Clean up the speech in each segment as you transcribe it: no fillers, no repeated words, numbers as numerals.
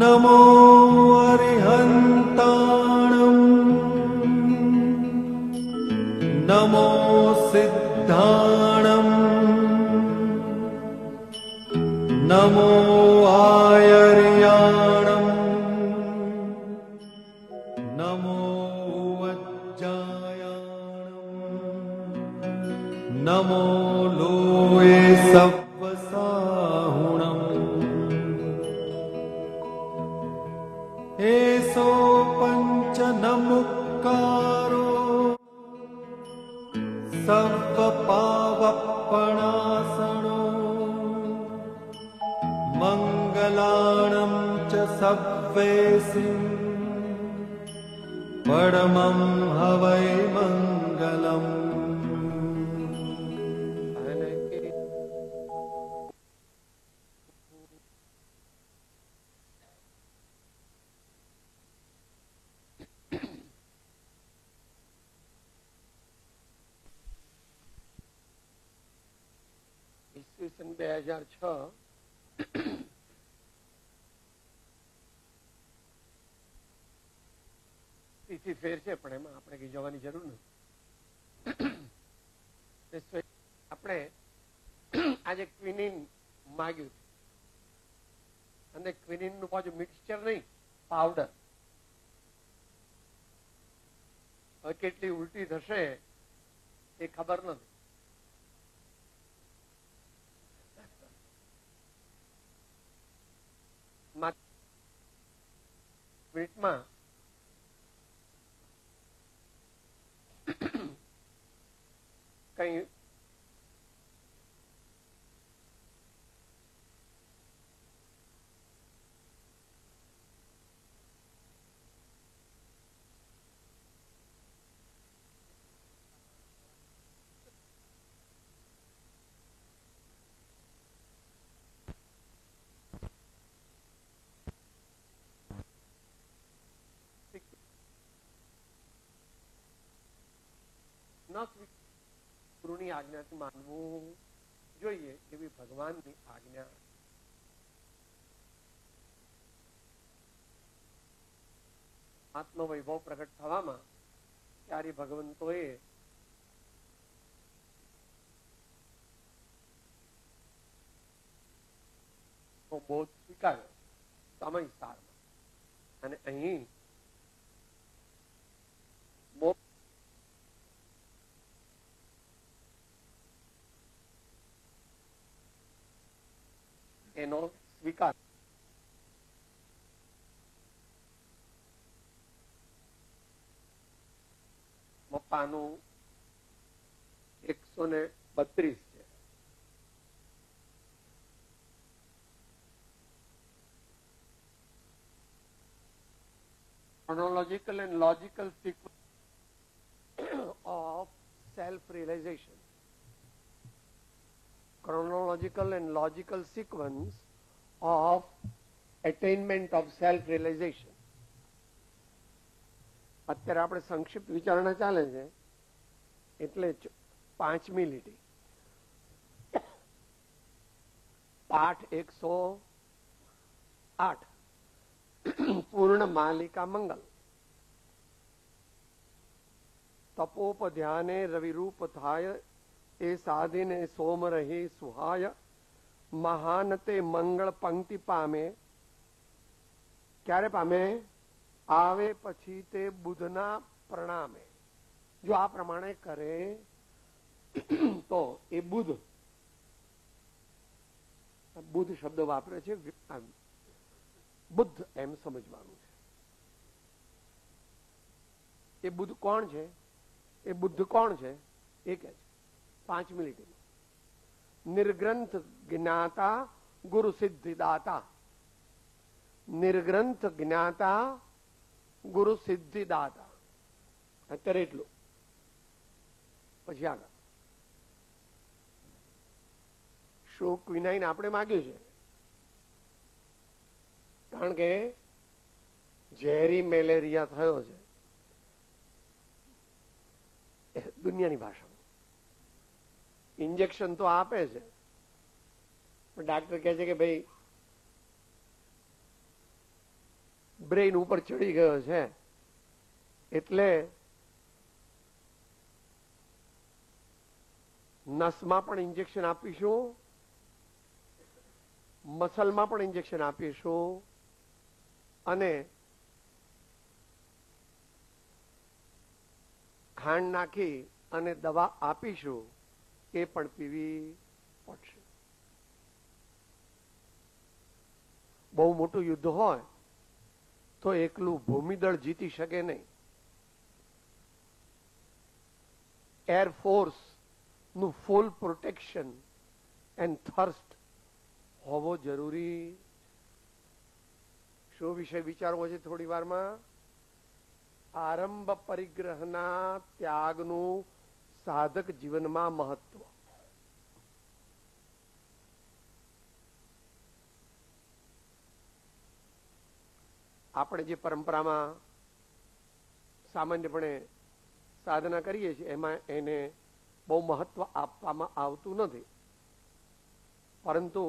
नमो अरिहन्ताणम् नमो सिद्धाणम् नमो आयर्याणम् नमो वज्जायाणम् नमो लोये सव्वसाहुणम् एसो पंच नमुक्कारो सर्वपावपणासनो मंगलाणं च सव्वेसिं परमं हवै मंगलम्। ઈસવીસન 2006 તિથિ ફેર છે, પણ એમાં આપણે કઈ જવાની જરૂર નથી. આપણે આજે ક્વિનિન માગ્યું છે, અને ક્વિનિન નું પાછું મિક્સચર નહીં, પાવડર. હવે કેટલી ઉલટી થશે એ ખબર નથી. મિનિટમાં કઈ ગુરુની આજ્ઞાથી માનવું જોઈએ એવી ભગવાનની આજ્ઞા. આત્મવૈભવ પ્રગટ થવામાં ત્યારે ભગવંતોએ બોધ સ્વીકાર્યો સમય સારમાં, અને અહીં એનો સ્વીકાર. મપ્પાનું 132 છે. chronological and logical sequence of self-realization. Chronological and logical sequence of attainment of self-realization. અત્યારે આપણે સંક્ષિપ્ત વિચારણા ચાલે છે, એટલે 5મી લીટી, પાઠ 108, પૂર્ણ માલિકા મંગલ. તપોપધ્યાને રવિરૂપ થાય, એ સાધીને સોમ રહી સુહાય. મહાનતે મંગળ પંક્તિ પામે. ક્યારે પામે? આવે પછી તે બુધના પ્રણામે. જો આ પ્રમાણે કરે તો એ બુધ શબ્દ વાપરે છે, બુદ્ધ એમ સમજવાનું છે. એ બુદ્ધ કોણ છે? એ બુદ્ધ કોણ છે એ કે છે 5મી લીટીમાં. નિર્ગ્રંથ જ્ઞાતા ગુરુ સિદ્ધિદાતા. નિર્ગ્રંથ જ્ઞાતા ગુરુ સિદ્ધિદાતા. અત્યારે એટલું. પછી આગળ શોક વિનાઈને આપણે માગ્યું છે, કારણ કે ઝેરી મેલેરિયા થયો છે દુનિયાની ભાષામાં. ઇન્જેક્શન તો આપે છે, પણ ડાક્ટર કહે છે કે ભાઈ બ્રેઇન ઉપર ચડી ગયો છે, એટલે નસમાં પણ ઇન્જેક્શન આપીશું, મસલમાં પણ ઇન્જેક્શન આપીશું, અને ખાંડ નાખી અને દવા આપીશું, એ પણ પીવી પડશે. બહુ મોટું યુદ્ધ હોય તો એકલું ભૂમિદળ જીતી શકે નહીં. એરફોર્સ નું ફૂલ પ્રોટેક્શન એન્ડ થર્સ્ટ હોવો જરૂરી. શું વિષય વિચારવો છે થોડી વારમાં? આરંભ પરિગ્રહના ત્યાગનું સાધક જીવનમાં મહત્વ. આપણે જે પરંપરામાં સામાન્યપણે સાધના કરીએ છીએ એમાં એને બહુ મહત્વ આપવામાં આવતું નથી, પરંતુ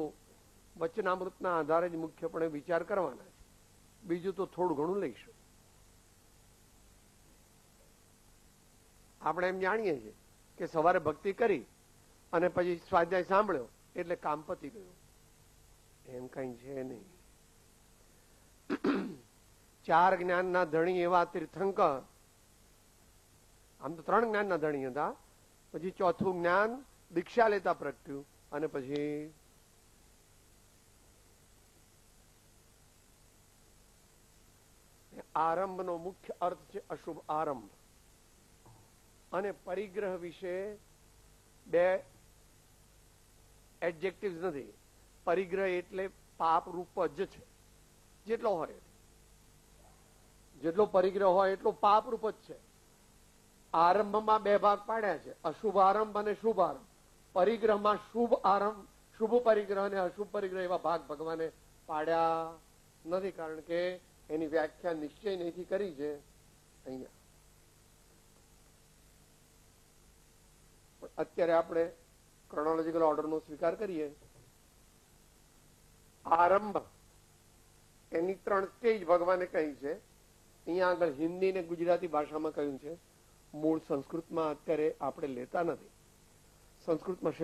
વચનામૃતના આધારે જ મુખ્યપણે વિચાર કરવાના છે. બીજું તો થોડું ઘણું લઈશું. આપણે એમ જાણીએ છીએ કે સવારે ભક્તિ કરી અને પછી સ્વાધ્યાય સાંભળ્યો એટલે કામ પતી ગયું. એમ કઈ છે નહીં. 4 જ્ઞાનના ધણી એવા તીર્થંકર, આમ તો 3 જ્ઞાનના ધણી હતા, પછી 4થું જ્ઞાન દીક્ષા લેતા પ્રગટ્યું, અને પછી આરંભનો મુખ્ય અર્થ છે અશુભ આરંભ. અને પરિગ્રહ વિશે 2 એડજેક્ટિવ્સ નથી. પરિગ્રહ એટલે પાપ રૂપ જ છે. જેટલો હોય, જેટલો પરિગ્રહ હોય એટલો પાપ રૂપ જ છે. આરંભમાં 2 ભાગ પાડ્યા છે, અશુભ આરંભ અને શુભ આરંભ. પરિગ્રહમાં શુભ આરંભ, શુભ પરિગ્રહ અને અશુભ પરિગ્રહ એવા ભાગ ભગવાને પાડ્યા નથી, કારણ કે એની વ્યાખ્યા નિશ્ચય નથી કરી છે અહીંયા. અત્યારે આપણે ક્રોનોલોજીકલ ઓર્ડરનો સ્વીકાર કરીએ. આરંભ એની 3 સ્ટેજ ભગવાને કહી છે. અહીંયા આગળ હિન્દી ને ગુજરાતી ભાષામાં કહ્યું છે. મૂળ સંસ્કૃતમાં અત્યારે આપણે લેતા નથી. સંસ્કૃતમાં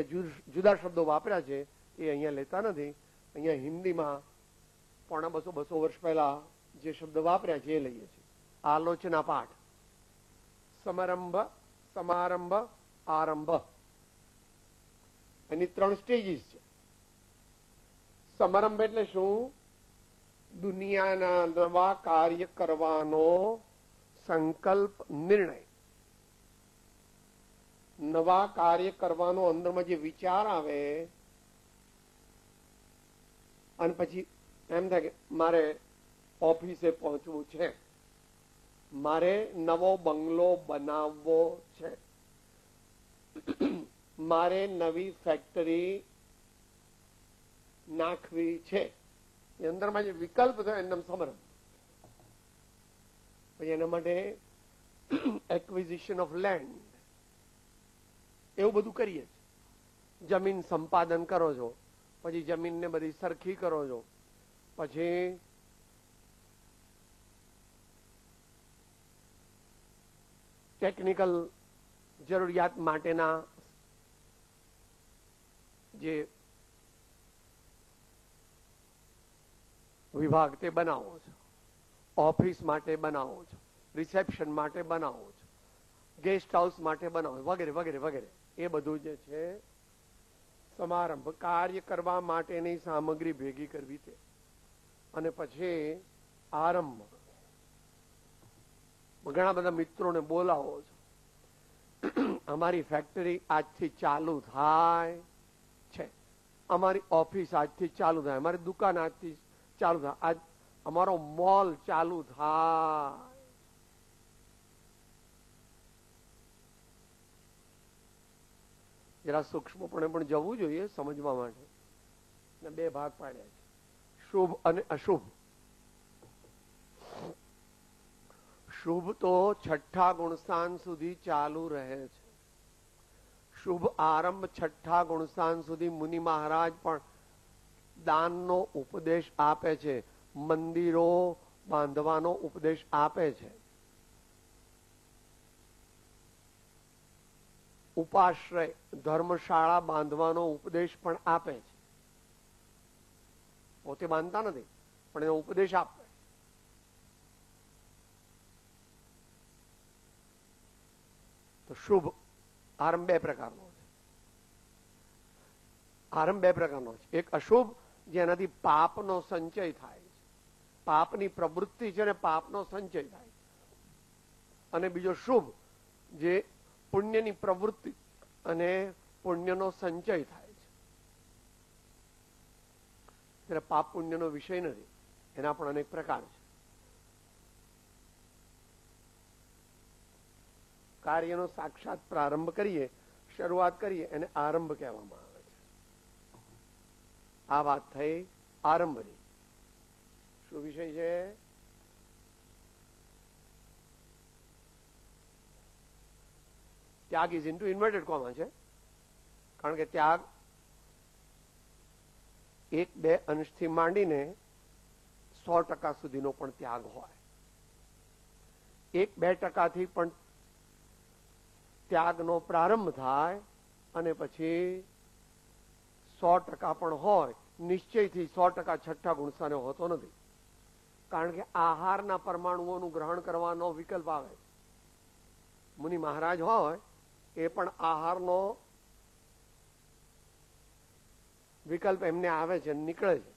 જુદા શબ્દો વાપર્યા છે, એ અહીંયા લેતા નથી. અહીંયા હિન્દીમાં 200 વર્ષ પહેલા જે શબ્દ વાપર્યા છે એ લઈએ છીએ. આલોચના પાઠ, સમારંભ, સમારંભ, આરંભ, એની 3 સ્ટેજીસ છે. સમારંભ એટલે શું? દુનિયાના નવા કાર્ય કરવાનો સંકલ્પ, નિર્ણય. નવા કાર્ય કરવાનો અંદરમાં જે વિચાર આવે, અને પછી એમ થાય કે મારે ઓફિસે પહોંચવું છે, મારે નવો બંગલો બનાવવો છે, મારે નવી ફેક્ટરી નાખવી છે. એ અંદરમાં જે વિકલ્પ થયો એનું નામ સમારંભ. પછી એના માટે એક્વિઝિશન ઓફ લેન્ડ, એવું બધું કરીએ. જમીન સંપાદન કરો છો, પછી જમીનને બધી સરખી કરો છો, પછી ટેકનિકલ જરૂરિયાત માટેના જે વિભાગ તે બનાવો છો, ઓફિસ માટે બનાવો છો, રિસેપ્શન માટે બનાવો છો, ગેસ્ટ હાઉસ માટે બનાવો, વગેરે વગેરે વગેરે. એ બધું જે છે સમારંભ. કાર્ય કરવા માટેની સામગ્રી ભેગી કરવી છે. અને પછી આરંભ. ઘણા બધા મિત્રોને બોલાવો છો, અમારી ફેક્ટરી આજથી ચાલુ થાય છે, અમારી ઓફિસ આજથી ચાલુ થાય, અમારી દુકાન આજથી ચાલુ થાય, આજ અમારો મોલ ચાલુ થાય. જરા સૂક્ષ્મપણે પણ જવું જોઈએ સમજવા માટે. 2 ભાગ પાડ્યા છે, શુભ અને અશુભ. શુભ તો 6ઠ્ઠા ગુણસ્થાન સુધી ચાલુ રહે છે. શુભ આરંભ 6ઠ્ઠા ગુણસ્થાન સુધી મુનિ મહારાજ પણ દાનનો ઉપદેશ આપે છે. મંદિરો, બાંધવાનો ઉપદેશ આપે છે. ઉપાશ્રય ધર્મશાળા બાંધવાનો ઉપદેશ પણ આપે છે. પોતે બાંધતા નથી પણ એનો ઉપદેશ આપે. તો શુભ આરંભ બે પ્રકારનો છે. આરંભ બે પ્રકારનો છે. એક અશુભ, જેનાથી પાપનો સંચય થાય છે, પાપની પ્રવૃત્તિ છે ને પાપનો સંચય થાય. અને બીજો શુભ, જે પુણ્યની પ્રવૃત્તિ અને પુણ્યનો સંચય થાય છે. એટલે પાપ પુણ્યનો વિષય નથી, એના પણ અનેક પ્રકાર છે. કાર્યનો સાક્ષાત પ્રારંભ કરીએ, શરૂઆત કરીએ, એને આરંભ કહેવામાં આવે છે. આ વાત થઈ આરંભની. શું વિષય છે? ત્યાગ ઇઝ ઇન્ટુ ઇન્વર્ટેડ કોમા છે, કારણ કે ત્યાગ 1-2 અંશથી માંડીને 100% સુધીનો પણ ત્યાગ હોય. 1-2% પણ ત્યાગનો પ્રારંભ થાય અને પછી 100% પણ હોય. નિશ્ચયથી 100% છઠ્ઠા ગુણસ્થાને હોતો નથી, કારણ કે આહારના પરમાણુઓનું ગ્રહણ કરવાનો વિકલ્પ આવે. મુનિ મહારાજ હોય એ પણ આહારનો વિકલ્પ એમને આવે છે, નીકળે છે,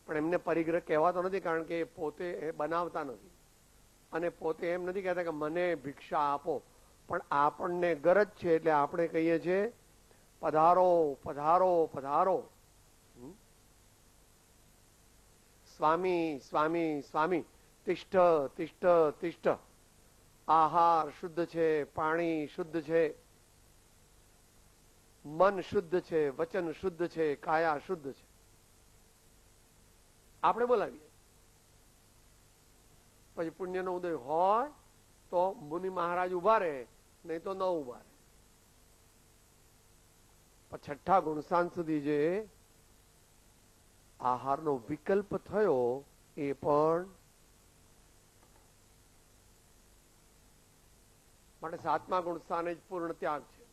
પણ એમને પરિગ્રહ કહેવાતો નથી, કારણ કે એ પોતે એ બનાવતા નથી અને પોતે એમ નથી કહેતા કે મને ભિક્ષા આપો, પણ આપણને ગરજ છે એટલે આપણે કહીએ છીએ પધારો પધારો પધારો. સ્વામી સ્વામી સ્વામી, તિષ્ઠ તિષ્ઠ તિષ્ઠ. આહાર શુદ્ધ છે, પાણી શુદ્ધ છે, મન શુદ્ધ છે, વચન શુદ્ધ છે, કાયા શુદ્ધ છે. આપણે બોલાવીએ. પછી પુણ્યનો ઉદય હોય તો મુનિ મહારાજ ઉભા રહે, નહીં તો ન ઉભા રહે. છઠ્ઠા ગુણસ્થાન સુધી જે આહારનો વિકલ્પ થયો એ પણ માટે 7મા ગુણસ્થાને જ પૂર્ણ ત્યાગ છે.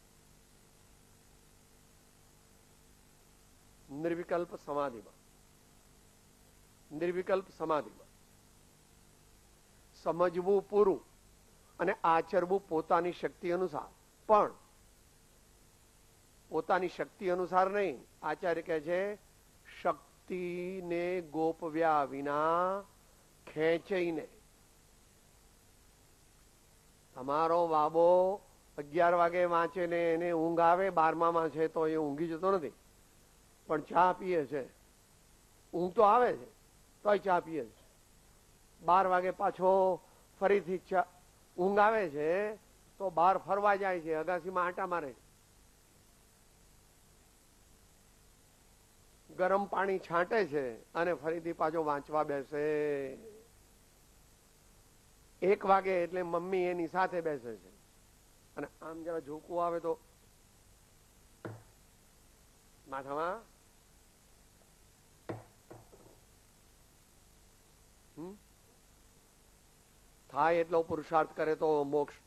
નિર્વિકલ્પ સમાધિમાં, નિર્વિકલ્પ સમાધિમાં સમજવું પૂરું અને આચરવું પોતાની શક્તિ અનુસાર. પણ પોતાની શક્તિ અનુસાર નહીં. આચાર્ય કહે છે શક્તિને ગોપવ્યા વિના ખેંચીને. તમારો બાબો 11 વાગે વાંચે ને એને ઊંઘ આવે, 12માં છે તો એ ઊંઘી જતો નથી, પણ ચા પીએ છે. ઊંઘ તો આવે છે તોય ચા પીએ છે. 12 વાગે પાછો ફરીથી ઊંઘ આવે છે તો બહાર ફરવા જાય છે, અગાસીમાં આંટા મારે છે, ગરમ પાણી છાંટે છે અને ફરીથી પાછો વાંચવા બેસે. 1 વાગે એટલે મમ્મી એની સાથે બેસે છે અને આમ જરા ઝોકું આવે તો માથામાં થાય એટલો પુરુષાર્થ કરે તો મોક્ષ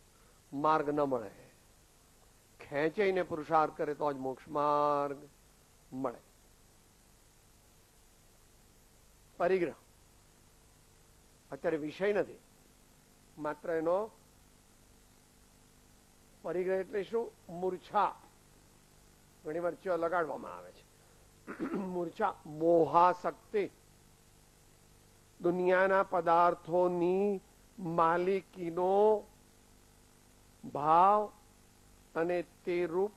માર્ગ ન મળે. ખેંચીને પુરુષાર્થ કરે તો જ મોક્ષ માર્ગ મળે. પરિગ્રહ અત્યારે વિષય નથી, માત્ર એનો પરિગ્રહ એટલે શું? મૂર્છા. ઘણી વાર ચ લગાડવામાં આવે છે. મૂર્છા, મોહાશક્તિ, દુનિયાના પદાર્થોની માલિકીનો ભાવ અને તે રૂપ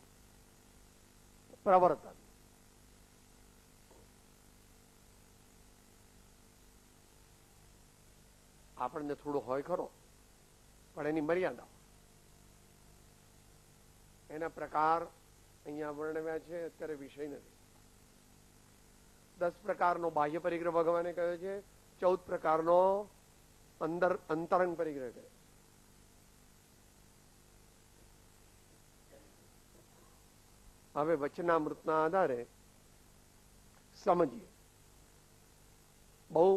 પ્રવર્તન. આપણને થોડું હોય ખરો, પણ એની મર્યાદા, એના પ્રકાર અહીંયા વર્ણવ્યા છે. અત્યારે વિષય નથી. 10 પ્રકારનો બાહ્ય પરિગ્રહ ભગવાને કહ્યો છે, 14 પ્રકારનો અંતરંગ પરિગ્રહ કહ્યો. હવે વચનામૃતના આધારે સમજીએ. બહુ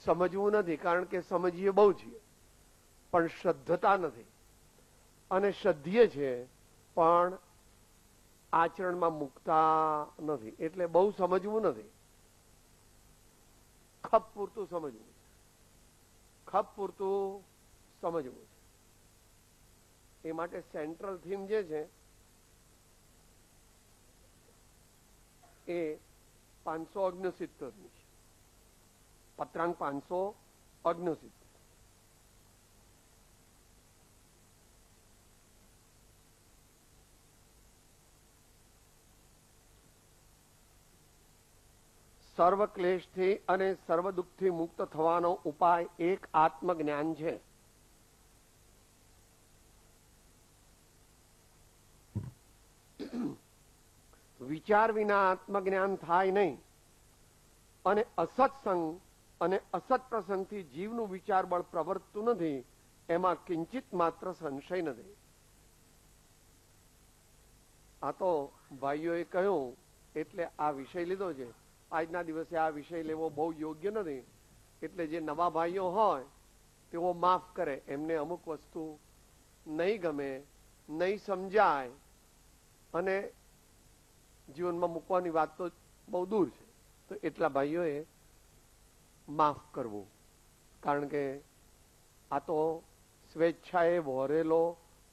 સમજવું નથી, કારણ કે સમજીએ બહુ છીએ પણ શ્રદ્ધતા નથી, અને શ્રદ્ધીય છે પણ આચરણમાં મૂકતા નથી. એટલે બહુ સમજવું નથી, ખપ પૂરતું સમજવું છે, ખપ પૂરતું સમજવું છે. એ માટે સેન્ટ્રલ થીમ જે છે એ 569 ની છે, પત્રાંક 569. સર્વ ક્લેશથી અને સર્વ દુઃખથી મુક્ત થવાનો ઉપાય એક આત્મજ્ઞાન છે. વિચાર વિના આત્મજ્ઞાન થાય નહીં, અને અસત્સંગ અને અસત પ્રસંગથી જીવનું વિચાર બળ પ્રવર્તતું નથી, એમાં કિંચિત માત્ર સંશય નથી. આ તો ભાઈઓએ કહ્યું એટલે આ વિષય લીધો છે. આજના દિવસે આ વિષય લેવો બહુ યોગ્ય નથી, એટલે જે નવા ભાઈઓ હોય તેઓ માફ કરે. એમને અમુક વસ્તુ નહીં ગમે, નહીં સમજાય, અને જીવનમાં મૂકવાની વાત તો બહુ દૂર છે, તો એટલા ભાઈઓએ માફ કરવું, કારણ કે આ તો સ્વેચ્છાએ વહોરેલો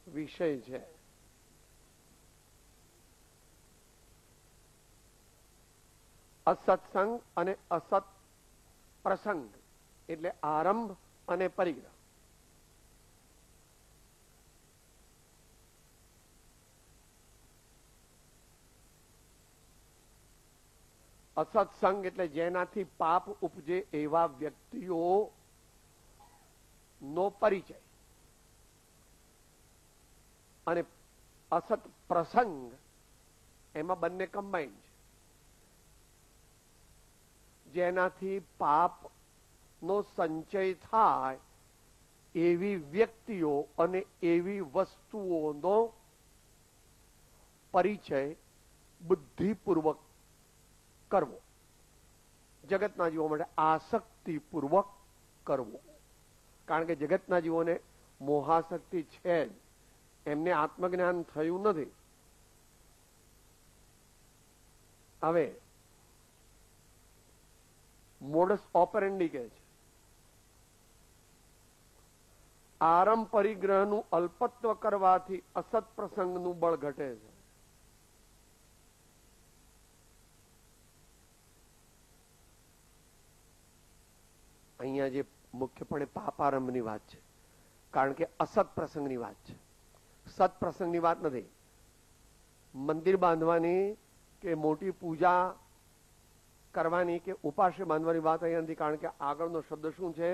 વિષય છે. અસત્સંગ અને અસત પ્રસંગ એટલે આરંભ અને પરિગ્રહ. અસત્સંગ એટલે જેનાથી પાપ ઉપજે એવા વ્યક્તિઓ નો પરિચય, અને અસત પ્રસંગ એમાં બંને કમ્બાઈન છે. જેનાથી પાપ નો સંચય થાય એવી વ્યક્તિઓ અને એવી વસ્તુઓનો પરિચય બુદ્ધિપૂર્વક કરવો, જગતના જીવો માટે આસક્તિપૂર્વક કરવો. કારણ કે જગતના જીવોને મોહાસક્તિ છે જ, એમને આત્મજ્ઞાન થયું નથી. હવે મોડસ ઓપરેન્ડી કહે છે, આરંભ પરિગ્રહનું અલ્પત્વ કરવાથી અસત પ્રસંગનું બળ ઘટે છે. અહીંયા જે મુખ્યપણે પાપારંભની વાત છે, કારણ કે અસત પ્રસંગની વાત છે, સત પ્રસંગની વાત નથી. મંદિર બાંધવાની કે મોટી પૂજા કરવાની કે ઉપાશ્ય બાંધવાની વાત અહીંયા નથી, કારણ કે આગળનો શબ્દ શું છે?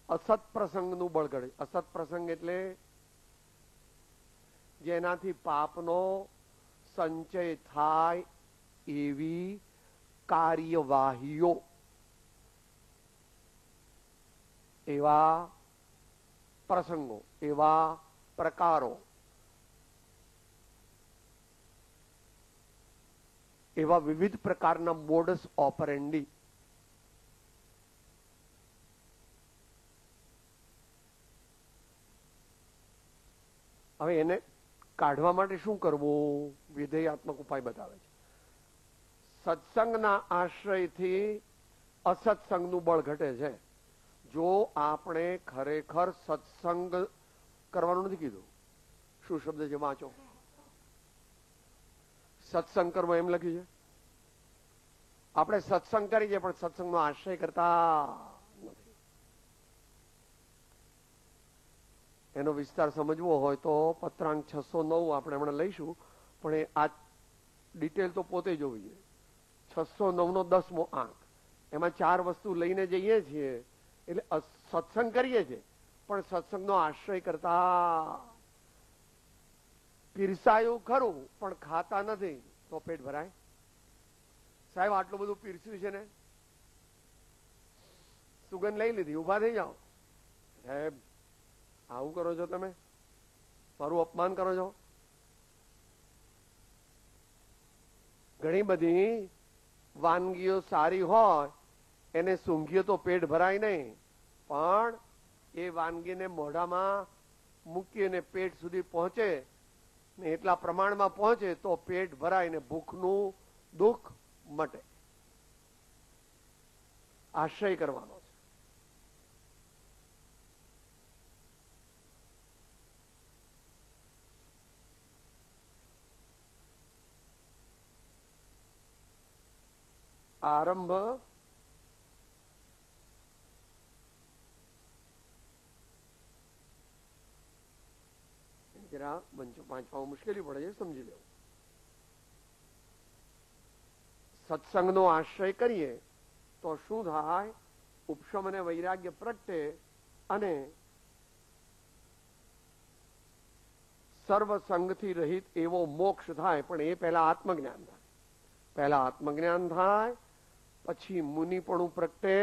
અસત પ્રસંગનું બળ ઘડે. અસત પ્રસંગ એટલે જેનાથી પાપનો સંચય થાય એવી કાર્યવાહીઓ, એવા પ્રસંગો, એવા પ્રકારો, એવા વિવિધ પ્રકારના મોડસ ઓપરેન્ડી. હવે એને કાઢવા માટે શું કરવું? વિધેયાત્મક ઉપાય બતાવે છે. સત્સંગના આશ્રયથી અસત્સંગનું બળ ઘટે છે. જો આપણે ખરેખર સત્સંગ કરવાનું નથી કીધું, શું શબ્દ છે વાંચો? સત્સંગ કરવો એમ લખ્યું છે. આપણે સત્સંગ કરી છે પણ સત્સંગનો આશ્રય કરતા નથી. એનો વિસ્તાર સમજવો હોય તો પત્રાંક 609 આપણે હમણાં લઈશું, પણ એ આ ડિટેલ તો પોતે જોવી જોઈએ. 609 નો 10મો આંક, એમાં 4 વસ્તુ લઈને જઈએ છીએ. એટલે સત્સંગ કરીએ છીએ પણ સત્સંગનો આશ્રય કરતા, પીરસાયું ખરું પણ ખાતા નથી, તો પેટ ભરાય? સાહેબ આટલું બધું પીરસ્યું છે ને, સુગંધ લઈ લીધી, ઉભા થઈ જાઓ. સાહેબ આવું કરો છો તમે, મારું અપમાન કરો છો. ઘણી બધી વાનગીઓ સારી હોય એને સૂંઘીએ તો પેટ ભરાય નહીં, પણ એ વાનગીને મોઢામાં મૂકીને પેટ સુધી પહોંચે ને એટલા પ્રમાણમાં પહોંચે તો પેટ ભરાય ને ભૂખનું દુઃખ મટે. આશ્રય કરવાનો છે. આરંભ જરા વાંચવામાં મુશ્કેલી પડે છે, સમજી લેવું. સત્સંગનો આશ્રય કરીએ તો શું થાય? ઉપશમ અને વૈરાગ્ય પ્રગટે અને સર્વસંગથી રહિત એવો મોક્ષ થાય. પણ એ પહેલા આત્મજ્ઞાન થાય. પહેલા આત્મજ્ઞાન થાય, પછી મુનિપણું પ્રગટે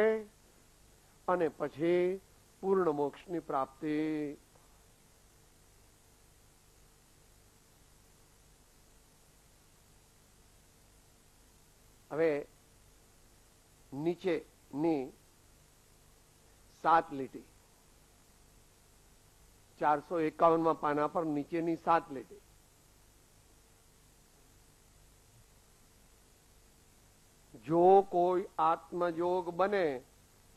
અને પછી પૂર્ણ મોક્ષની પ્રાપ્તિ. હવે નીચેની 7 લીટી 451 પાના પર નીચેની 7 લીટી. જો કોઈ આત્મયોગ બને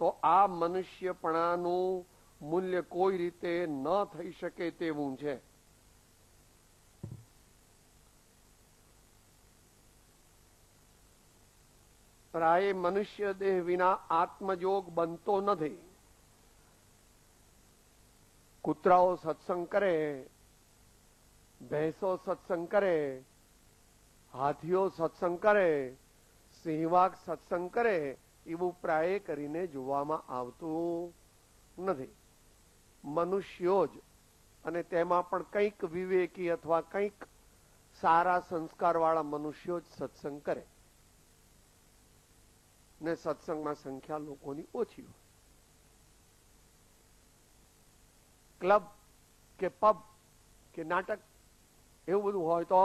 તો આ મનુષ્યપણાનું મૂલ્ય કોઈ રીતે ન થઈ શકે તેવું છે. પ્રાય મનુષ્ય દેહ વિના આત્મયોગ બનતો નથી. કૂતરાઓ સત્સંગ કરે, ભેંસો સત્સંગ કરે, હાથીઓ સત્સંગ કરે, સિંહવાગ સત્સંગ કરે, એવું પ્રાય કરીને જોવામાં આવતું નથી. મનુષ્યો જ, અને તેમાં પણ કંઈક વિવેકી અથવા કંઈક સારા સંસ્કારવાળા મનુષ્યો જ સત્સંગ કરે ને સત્સંગમાં સંખ્યા લોકોની ઓછી હોય. ક્લબ કે પબ કે નાટક એવું બધું હોય તો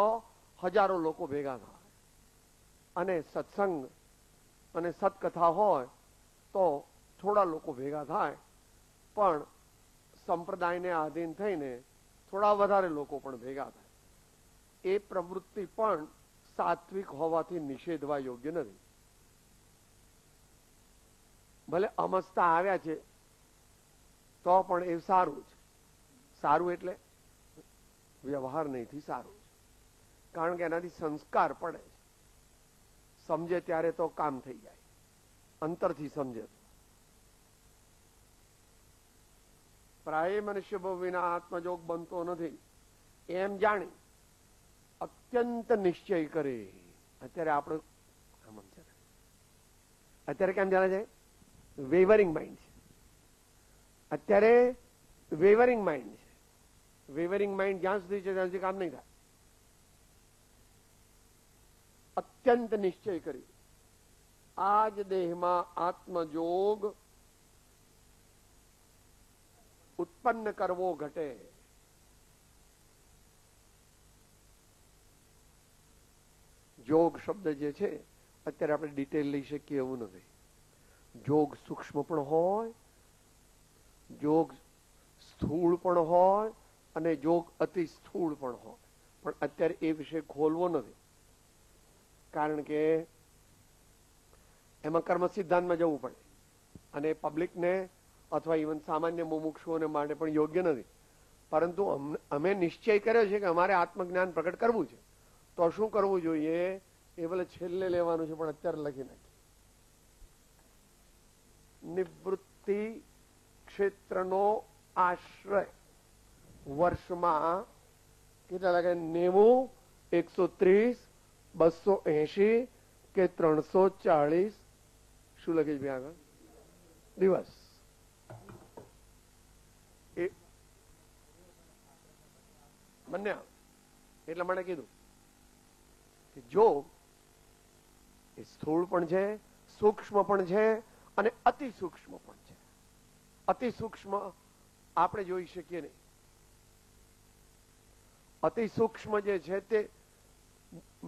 હજારો લોકો ભેગા થાય, અને સત્સંગ અને સત્કથા હોય તો થોડા લોકો ભેગા થાય, પણ સંપ્રદાયને આધીન થઈને થોડા વધારે લોકો પણ ભેગા થાય. એ પ્રવૃત્તિ પણ સાત્વિક હોવાથી નિષેધવા યોગ્ય નથી. ભલે અમસ્તા આવ્યા છે તો પણ એ સારું છે. સારું એટલે વ્યવહાર નહીંથી સારું છે, કારણ કે એનાથી સંસ્કાર પડે છે. સમજે ત્યારે તો કામ થઈ જાય, અંતરથી સમજે તો. પ્રાય મનુષ્ય ભવ વિના આત્મયોગ બનતો નથી એમ જાણી અત્યંત નિશ્ચય કરે. અત્યારે આપણું અત્યારે કેમ ચાલે છે? વેવરિંગ માઇન્ડ છે. અત્યારે વેવરિંગ માઇન્ડ છે. વેવરિંગ માઇન્ડ જ્યાં સુધી છે ત્યાં સુધી કામ નહીં થાય. અત્યંત નિશ્ચય કરી આ જ દેહમાં આત્મયોગ ઉત્પન્ન કરવો ઘટે. જોગ શબ્દ જે છે અત્યારે આપણે ડિટેલ લઈ શકીએ એવું નથી. જોગ સૂક્ષ્મ પણ હોય, જોગ સ્થૂળ પણ હોય, અને જોગ અતિ સ્થૂળ પણ હોય. પણ અત્યારે એ વિષય ખોલવો નથી, કારણ કે એમાં કર્મ સિદ્ધાંતમાં જવું પડે, અને પબ્લિકને અથવા ઇવન સામાન્ય મુમુક્ષુઓને માટે પણ યોગ્ય નથી. પરંતુ અમે નિશ્ચય કર્યો છે કે અમારે આત્મજ્ઞાન પ્રગટ કરવું છે, તો શું કરવું જોઈએ એ ભલે છેલ્લે લેવાનું છે, પણ અત્યારે લખી નાખીએ. નિવૃત્તિ ક્ષેત્રનો આશ્રય વર્ષમાં કેટલા લાગે? 90, 130, 280 કે 340 શું લખે છે આગળ? દિવસ. એ બંને એટલા માટે કીધું કે જો એ સ્થૂળ પણ છે, સૂક્ષ્મ પણ છે, અને અતિ સૂક્ષ્મ પણ છે. અતિ સૂક્ષ્મ આપણે જોઈ શકીએ નહીં. અતિ સૂક્ષ્મ જે છે તે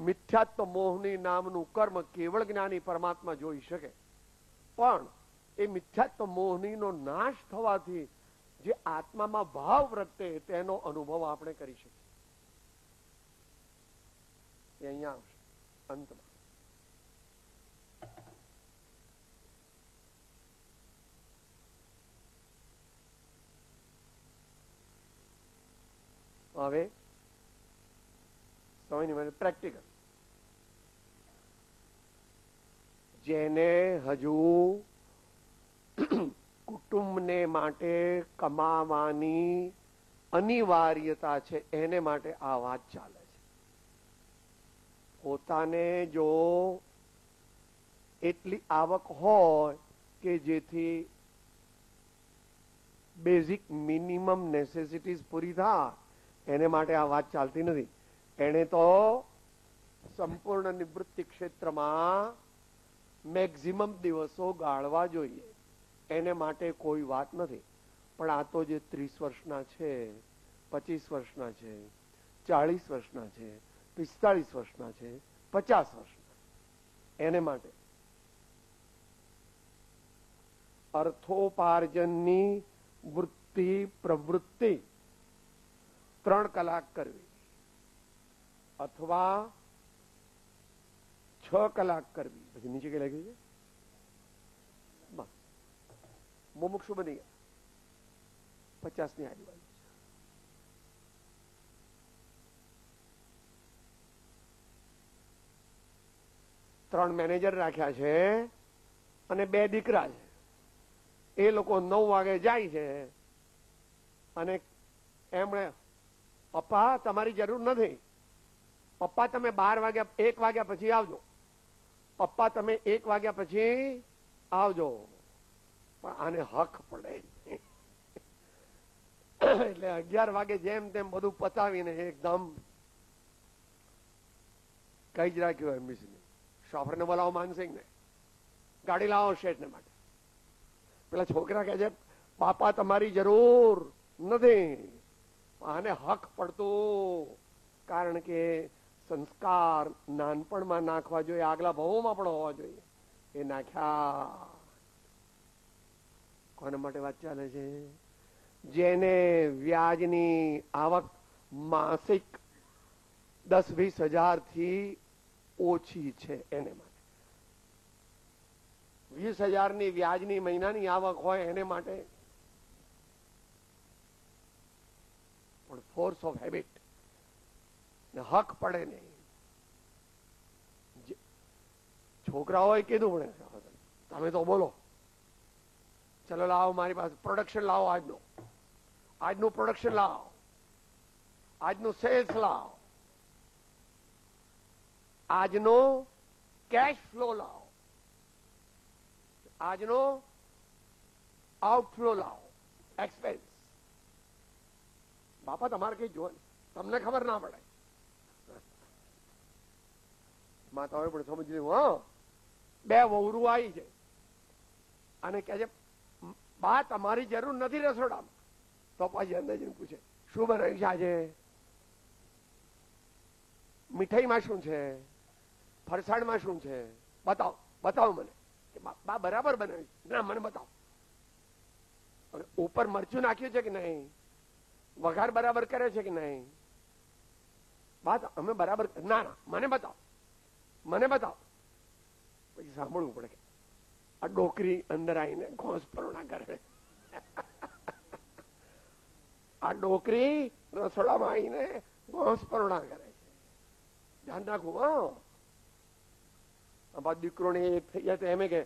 મિથ્યાત્વ મોહની નામનું કર્મ કેવળ જ્ઞાની પરમાત્મા જોઈ શકે, પણ એ મિથ્યાત્વ મોહનીનો નાશ થવાથી જે આત્મામાં ભાવ પ્રગટે તેનો અનુભવ આપણે કરી શકીએ. એ અહીંયા આવશે અંતમાં. હવે સમયની મને પ્રેક્ટિકલ, જેને હજુ કુટુંબને માટે કમાવાની અનિવાર્યતા છે એને માટે આ વાત ચાલે છે. પોતાને જો એટલી આવક હોય કે જેથી બેઝિક મિનિમમ નેસેસિટીઝ પૂરી થાય એને માટે આ વાત ચાલતી નથી. એને તો સંપૂર્ણ નિવૃત્તિ ક્ષેત્રમાં મેક્સિમમ દિવસો ગાળવા જોઈએ, એને માટે કોઈ વાત નથી. પણ આ તો જે 30 વર્ષના છે, 25 વર્ષના છે, 40 વર્ષના છે, 45 વર્ષના છે, 50 વર્ષના, એને માટે અર્થોપાર્જનની વૃત્તિ પ્રવૃત્તિ 3 કલાક કરવી અથવા 6 કલાક કરવી. પછી નીચે કઈ લખ્યું છે? બસ મુમુક્ષુ બની ગયા 50 ની આજુબાજુ. ત્રણ મેનેજર રાખ્યા છે અને 2 દીકરા છે. એ લોકો 9 વાગે જાય છે અને એમણે, પપ્પા તમારી જરૂર નથી, પપ્પા તમે 12 વાગ્યા 1 વાગ્યા પછી આવજો, પપ્પા તમે 1 વાગ્યા પછી આવજો. પણ આને હક પડે એટલે 11 વાગે જેમ તેમ બધું પતાવીને એકદમ કઈ જ રાખ્યું એમબીસી શોફરને બોલાવો, માનસિંહને, ગાડી લાવો શેઠને માટે. પેલા છોકરા કહે છે પાપા તમારી જરૂર નથી. આને હક પડતું, કારણ કે સંસ્કાર નાનપણમાં નાખવા જોઈએ, આગલા ભાવોમાં પણ હોવા જોઈએ. એ નાખ્યા. કોના માટે વાત ચાલે છે? જેને વ્યાજની આવક માસિક 10-20 હજારથી ઓછી છે એને માટે. 20 હજારની વ્યાજની મહિનાની આવક હોય એને માટે. પણ ફોર્સ ઓફ હેબિટ ને હક પડે નહીં. છોકરાઓએ કીધું મને તમે તો બોલો, ચલો લાવો મારી પાસે પ્રોડક્શન લાવો, આજનું પ્રોડક્શન લાવો, આજનું સેલ્સ લાવો, આજનો કેશ ફ્લો લાવો, આજનો આઉટફ્લો લાવો, એક્સપેન્સ. બાપા તમારે કઈ જોવે, તમને ખબર ના પડે. માતાઓએ પણ સમજી લીધું. હા, 2 વહુરું આવી છે અને કહે છે બા તમારી જરૂર નથી રસોડામાં. તો પછી અંદર જઈને પૂછે શું બનાવ્યું છે આજે? મીઠાઈમાં શું છે? ફરસાણમાં શું છે? બતાવો, બતાવો મને. બા બરાબર બનાવ્યું? ના, મને બતાવો. ઉપર મરચું નાખ્યું છે કે નહીં? વઘાર બરાબર કરે છે કે નહીં? બા અમે બરાબર, ના ના મને બતાવો, મને બતાવો. પછી સાંભળવું પડે કે આ ડોકરી અંદર આવીને ઘોંસ પરોણા કરે. આ ડોકરી રસોડામાં આવીને ઘોંસ પરોણા કરે છે. ધ્યાન રાખવું. હા, દીકરોને એક થઈ જાય તો એમ કે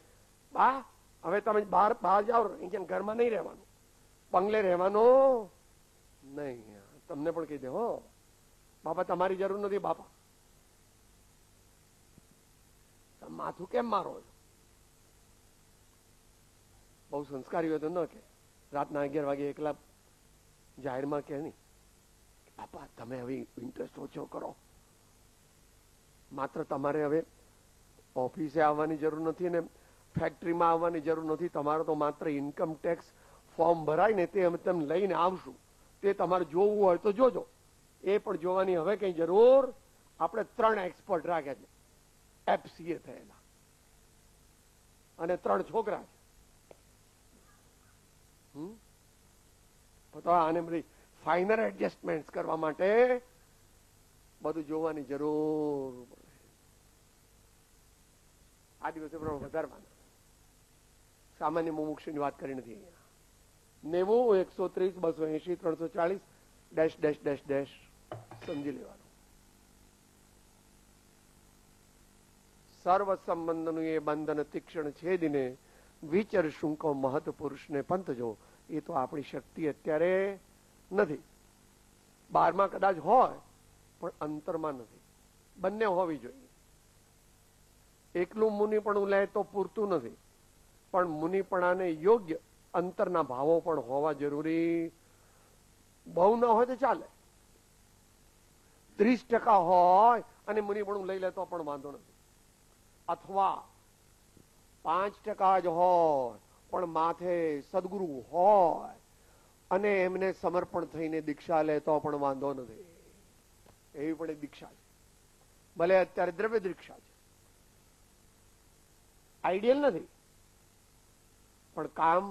બા હવે તમે બહાર જાઓ, અહીંયા ઘરમાં નહીં રહેવાનું, બંગલે રહેવાનું નહીં. તમને પણ કહી દે હો બાપા તમારી જરૂર નથી. બાપા માથું કેમ મારો છો? બહુ સંસ્કારી હોય તો ન કે રાતના 11 વાગે એકલા જાહેરમાં કે નહીં, બાપા તમે હવે ઇન્ટરેસ્ટ ઓછો કરો, માત્ર તમારે હવે ઓફિસે આવવાની જરૂર નથી ને ફેક્ટરીમાં આવવાની જરૂર નથી. તમારે તો માત્ર ઇન્કમ ટેક્સ ફોર્મ ભરાય ને તે અમે તમે લઈને આવશું. તે તમારે જોવું હોય તો જોજો. એ પણ જોવાની હવે કઈ જરૂર. આપણે 3 એક્સપર્ટ રાખ્યા છે, FCA થયેલા. અને 3 છોકરા છે. તો આને બધી ફાઇનલ એડજસ્ટમેન્ટ કરવા માટે બધું જોવાની જરૂર પડે. આ દિવસે વધારવાના. સામાન્ય મુમુક્ષુની વાત કરી નથી અહીંયા. 90, 130, 280, 340 ડેશ ડેશ ડેશ ડેશ સમજી લેવાનું. સર્વ સંબંધનું એ બંધન તીક્ષ્ણ છેદીને વિચર શુંકો મહત પુરુષને પંથ જો. એ તો આપણી શક્તિ અત્યારે નથી. 12માં કદાચ હોય પણ અંતરમાં નથી. બંને હોવી જોઈએ. એકલું મુનિપણું લે તો પૂરતું નથી, પણ મુનિપણાને યોગ્ય અંતરના ભાવો પણ હોવા જરૂરી. બહુ ન હોય તો ચાલે. 30% હોય અને મુનિપણું લઈ લે તો પણ વાંધો નથી. અથવા 5% જ હોય પણ માથે સદગુરુ હોય અને એમને સમર્પણ થઈને દીક્ષા લે તો પણ વાંધો નથી. એવી પણ એક દીક્ષા છે. ભલે અત્યારે દ્રવ્ય દીક્ષા છે, આઈડિયલ નથી, પણ કામ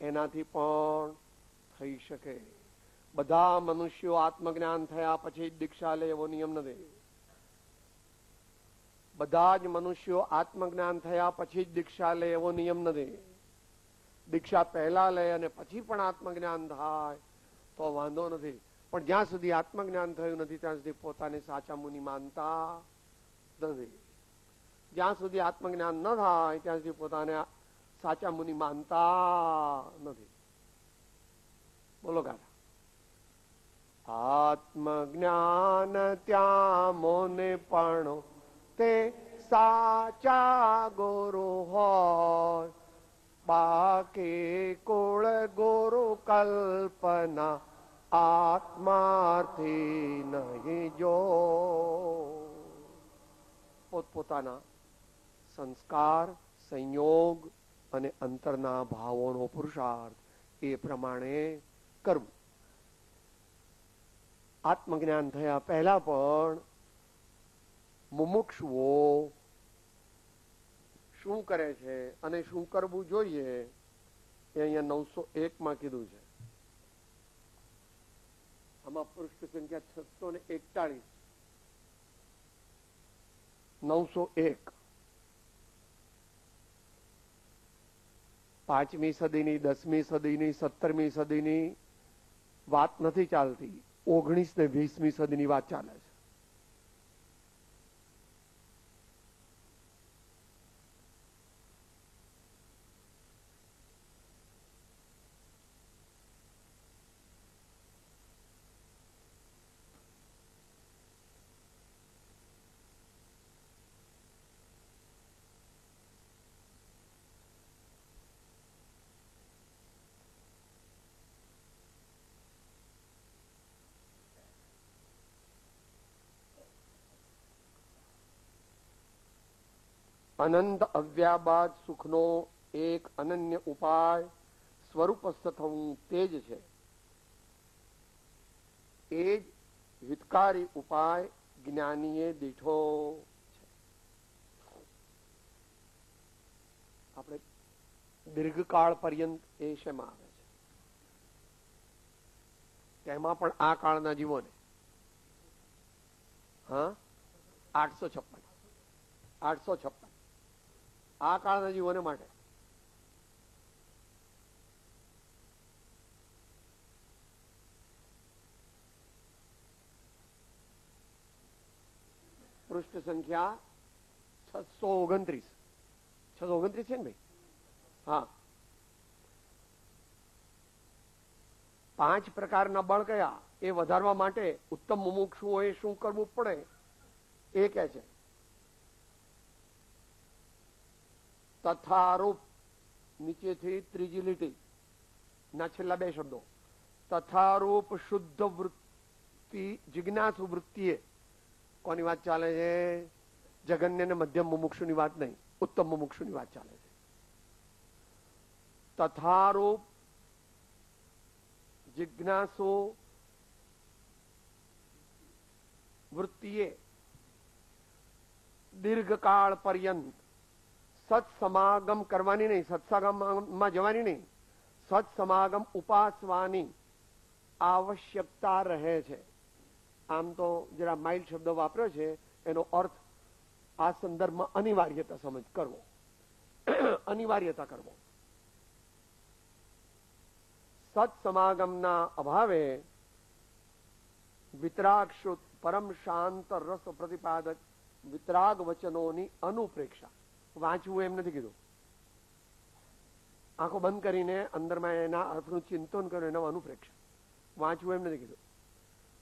એનાથી પણ થઈ શકે. બધા મનુષ્યો આત્મજ્ઞાન થયા પછી દીક્ષા લે એવો નિયમ નથી. બધા જ મનુષ્યો આત્મજ્ઞાન થયા પછી જ દીક્ષા લે એવો નિયમ નથી. દીક્ષા પહેલા લે અને પછી પણ આત્મજ્ઞાન થાય તો વાંધો નથી. પણ જ્યાં સુધી આત્મજ્ઞાન થયું નથી ત્યાં સુધી પોતાને સાચા મુનિ માનતા નથી. જ્યાં સુધી આત્મજ્ઞાન ન થાય ત્યાં સુધી પોતાને સાચા મુનિ માનતા નથી. બોલો ગાડા. આત્મજ્ઞાન ત્યાં મોને પણ તે સાચા ગુરુ હોય, બાકી કુળ ગુરુ કલ્પના આત્માથી નહીં જો. પોતપોતાના સંસ્કાર, સંયોગ અને અંતરના ભાવોનો પુરુષાર્થ એ પ્રમાણે કરવું. આત્મજ્ઞાન થયા પહેલા પણ મુમુક્ષુઓ શું કરે છે અને શું કરવું જોઈએ એ અહીંયા 901 કીધું છે. આમાં પૃષ્ઠ સંખ્યા 641. 901. 5મી સદીની, 10મી સદીની, 17મી સદીની વાત નથી ચાલતી. 19 ને 20મી સદીની વાત ચાલે છે. અનંત અવ્યાબાદ સુખનો એક અનન્ય ઉપાય સ્વરૂપસ્થ થવું તે જ છે. એ જ હિતકારી ઉપાય જ્ઞાનીએ દીઠો છે. આપણે દીર્ઘકાળ પર્યંત એ શેમાં આવે છે? તેમાં પણ આ કાળના જીવોને 856 આ કાળના જીવોને માટે પૃષ્ઠ સંખ્યા 629. 629 છે ને ભાઈ? હા. 5 પ્રકારના બળ કયા એ વધારવા માટે ઉત્તમ મુમુક્ષુઓએ શું કરવું પડે એ કહે છે. તથારૂપ, નીચેથી ત્રીજી લીટી ના છેલ્લા 2 શબ્દો. તથારૂપ શુદ્ધ વૃત્તિ જિજ્ઞાસુ વૃત્તિએ કોની વાત ચાલે છે? જગન્ય ને મધ્યમ મુમુક્ષુની વાત નહીં, ઉત્તમ મુમુક્ષુની વાત ચાલે છે. તથારૂપ જિજ્ઞાસુ વૃત્તિએ દીર્ઘકાળ પર્યંત સત્સમાગમ કરવાની નહીં, સત્સંગમાં જવાની નહીં, સત્સમાગમ ઉપાસવાની આવશ્યકતા રહે છે. આમ તો જરા માઇલ્ડ શબ્દ વાપર્યો છે, એનો અર્થ આ સંદર્ભમાં અનિવાર્યતા સમજ કરવો, અનિવાર્યતા કરવો. સત્સમાગમના અભાવે વિતરાગ શુદ્ધ પરમ શાંત રસ પ્રતિપાદક વિતરાગ વચનોની અનુપ્રેક્ષા. વાંચવું એમ નથી કીધું, આંખો બંધ કરીને અંદરમાં એના અર્થનું ચિંતન કરો, એના અનુપ્રેક્ષા. વાંચવું એમ નથી કીધું,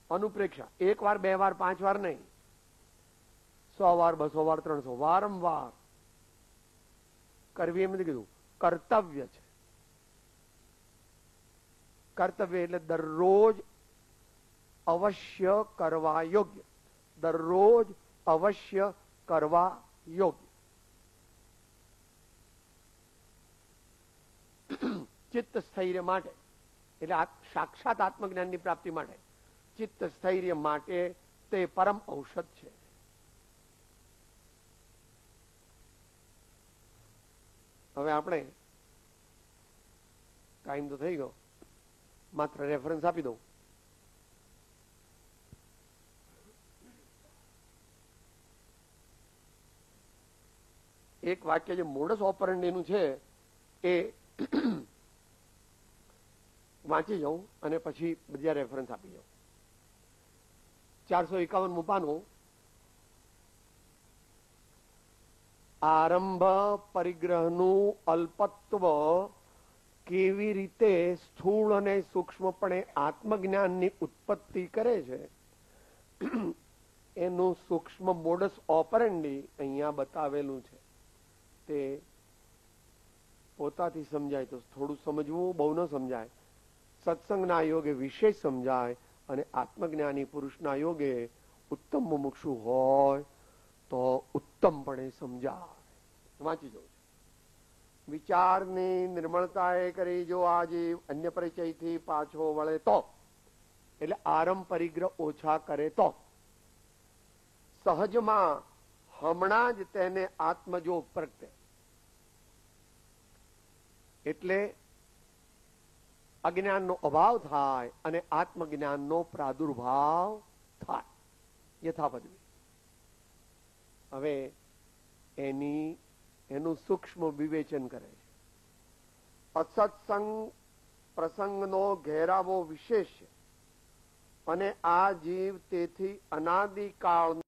અનુપ્રેક્ષા. 1 વાર 2 વાર 5 વાર નહીં, 100 વાર 200 વાર 300 વારંવાર કરવી એમ નથી કીધું, કર્તવ્ય છે. કર્તવ્ય એટલે દરરોજ અવશ્ય કરવા યોગ્ય, દરરોજ અવશ્ય કરવા યોગ્ય. ચિત્ત સ્થૈર્ય માટે એટલે સાક્ષાત આત્મજ્ઞાનની પ્રાપ્તિ માટે, ચિત્ત સ્થૈર્ય માટે તે પરમ ઔષધ છે. હવે આપણે ટાઈમ તો થઈ ગયો, માત્ર રેફરન્સ આપી દઉં. એક વાક્ય જે મોડસ ઓપરન્ડીનું છે એ વાંચી જાઉં અને પછી બધા રેફરન્સ આપી જાઉં. 451 પાનું. આરંભ પરિગ્રહનું અલ્પત્વ કેવી રીતે સ્થૂળ અને સૂક્ષ્મપણે આત્મજ્ઞાનની ઉત્પત્તિ કરે છે એનું સૂક્ષ્મ મોડસ ઓપરન્ડી અહીંયા બતાવેલું છે. તે પોતાથી સમજાય તો થોડું સમજવું, બહુ ન સમજાય. સત્સંગના યોગે વિશેષ સમજાય અને આત્મજ્ઞાની પુરુષના યોગે ઉત્તમ મુમુક્ષુ હોય તો ઉત્તમપણે સમજાય. વાંચી જવું છે. વિચારની નિર્મળતાએ કરી જો આ જીવ અન્ય પરિચયથી પાછો વળે તો, એટલે આરંભ પરિગ્રહ ઓછા કરે તો, સહજમાં હમણાં જ તેને આત્મજોગ પ્રગટે. એટલે અજ્ઞાનનો અભાવ થાય અને આત્મજ્ઞાનનો પ્રાદુર્ભાવ થાય યથાપદવી. હવે એનું સૂક્ષ્મ વિવેચન કરે છે. અસત્સંગ પ્રસંગનો ઘેરાવો વિશેષ છે અને આ જીવ તેથી અનાદિકાળ